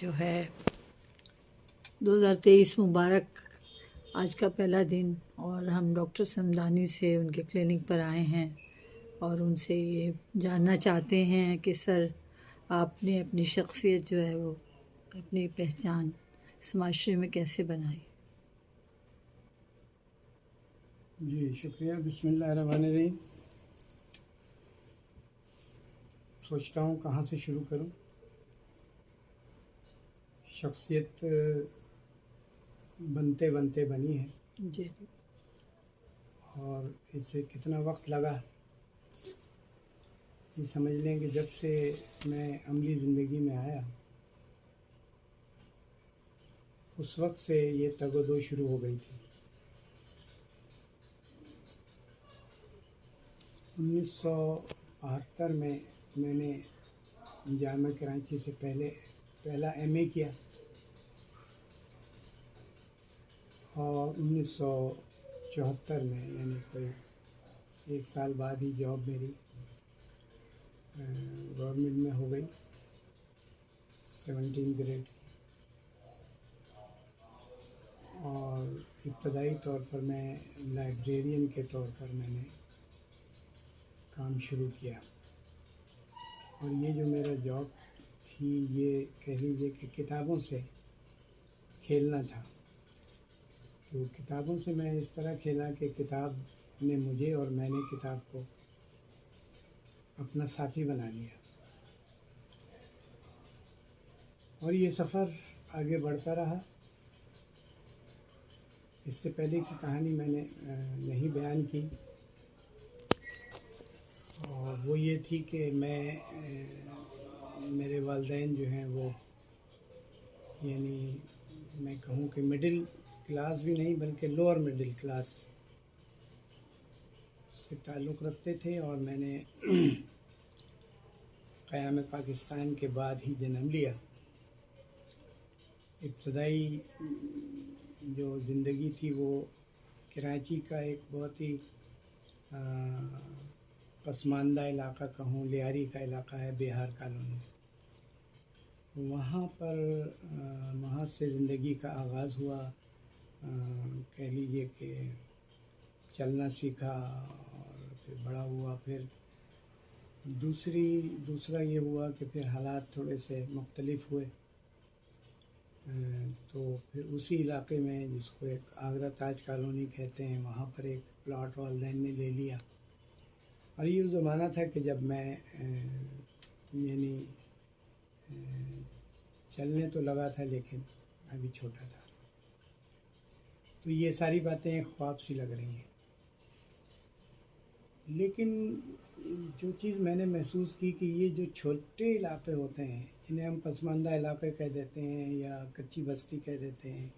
جو ہے 2023 مبارک آج کا پہلا دن، اور ہم ڈاکٹر سمدانی سے ان کے کلینک پر آئے ہیں اور ان سے یہ جاننا چاہتے ہیں کہ سر آپ نے اپنی شخصیت جو ہے وہ اپنی پہچان اس معاشرے میں کیسے بنائی؟ جی شکریہ. بسم اللہ الرحمن الرحیم. سوچتا ہوں کہاں سے شروع کروں. شخصیت بنتے بنتے بنی ہے جی جی. اور اسے کتنا وقت لگا یہ سمجھ لیں کہ جب سے میں عملی زندگی میں آیا اس وقت سے یہ تگ و دو شروع ہو گئی تھی. 1972 میں نے جامعہ کراچی سے پہلا ایم اے کیا اور 1974 میں یعنی کوئی 1 سال بعد ہی جاب میری گورنمنٹ میں ہو گئی 17 گریڈ کی. اور ابتدائی طور پر میں لائبریرین کے طور پر میں نے کام شروع کیا. اور یہ جو میرا جاب تھی یہ کہہ لیجیے کہ کتابوں سے کھیلنا تھا. تو کتابوں سے میں اس طرح کھیلا کہ کتاب نے مجھے اور میں نے کتاب کو اپنا ساتھی بنا لیا. اور یہ سفر آگے بڑھتا رہا. اس سے پہلے کی کہانی میں نے نہیں بیان کی اور وہ یہ تھی کہ میرے والدین جو ہیں وہ یعنی میں کہوں کہ مڈل کلاس بھی نہیں بلکہ لوور مڈل کلاس سے تعلق رکھتے تھے. اور میں نے قیام پاکستان کے بعد ہی جنم لیا. ابتدائی جو زندگی تھی وہ کراچی کا ایک بہت ہی پسماندہ علاقہ کہوں، لیاری کا علاقہ ہے، بہار کالونی. وہاں سے زندگی کا آغاز ہوا. کہہ لیجیے کہ چلنا سیکھا اور پھر بڑا ہوا. پھر دوسرا یہ ہوا کہ پھر حالات تھوڑے سے مختلف ہوئے. تو پھر اسی علاقے میں جس کو ایک آگرہ تاج کالونی کہتے ہیں وہاں پر ایک پلاٹ والدین نے لے لیا. اور یہ زمانہ تھا کہ جب میں یعنی چلنے تو لگا تھا لیکن ابھی چھوٹا تھا. تو یہ ساری باتیں خواب سی لگ رہی ہیں. لیکن جو چیز میں نے محسوس کی کہ یہ جو چھوٹے علاقے ہوتے ہیں انہیں ہم پسماندہ علاقے کہہ دیتے ہیں یا کچی بستی کہہ دیتے ہیں،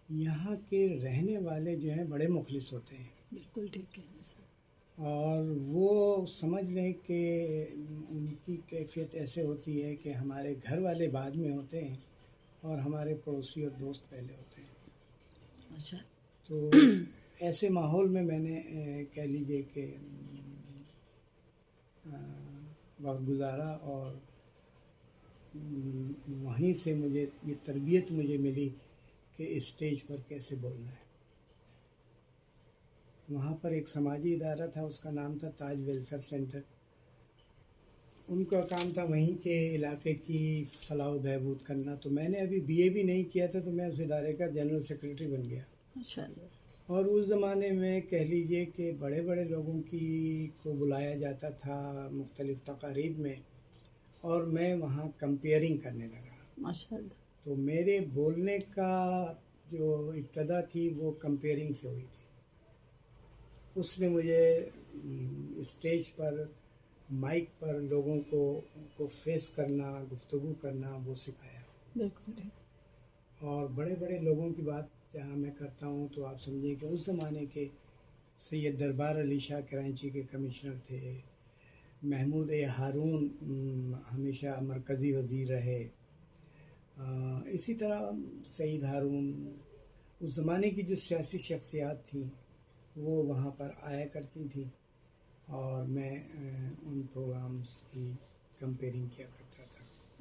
یہاں کے رہنے والے جو ہیں بڑے مخلص ہوتے ہیں. بالکل ٹھیک ہے سر. اور وہ سمجھ لیں کہ ان کی کیفیت ایسے ہوتی ہے کہ ہمارے گھر والے بعد میں ہوتے ہیں اور ہمارے پڑوسی اور دوست پہلے ہوتے ہیں. اچھا. تو ایسے ماحول میں نے کہہ لیجیے کہ وقت گزارا اور وہیں سے مجھے یہ تربیت ملی کہ اسٹیج پر کیسے بولنا ہے. وہاں پر ایک سماجی ادارہ تھا، اس کا نام تھا تاج ویلفیئر سینٹر. ان کا کام تھا وہیں کے علاقے کی فلاح و بہبود کرنا. تو میں نے ابھی BA بھی نہیں کیا تھا تو میں اس ادارے کا جنرل سیکرٹری بن گیا. اچھا. اور اس زمانے میں کہہ لیجئے کہ بڑے بڑے لوگوں کو بلایا جاتا تھا مختلف تقاریب میں اور میں وہاں کمپیئرنگ کرنے لگا. ماشاء اللہ. تو میرے بولنے کا جو ابتدا تھی وہ کمپیئرنگ سے ہوئی تھی. اس نے مجھے اسٹیج پر مائک پر لوگوں کو فیس کرنا، گفتگو کرنا وہ سکھایا. بالکل. اور بڑے بڑے لوگوں کی بات جہاں میں کرتا ہوں تو آپ سمجھیں کہ اس زمانے کے سید دربار علی شاہ کراچی کے کمشنر تھے. محمود ہارون ہمیشہ مرکزی وزیر رہے. اسی طرح سعید ہارون، اس زمانے کی جو سیاسی شخصیات تھیں وہ وہاں پر آیا کرتی تھیں اور میں ان پروگرامز کی کمپیئرنگ کیا کرتا تھا.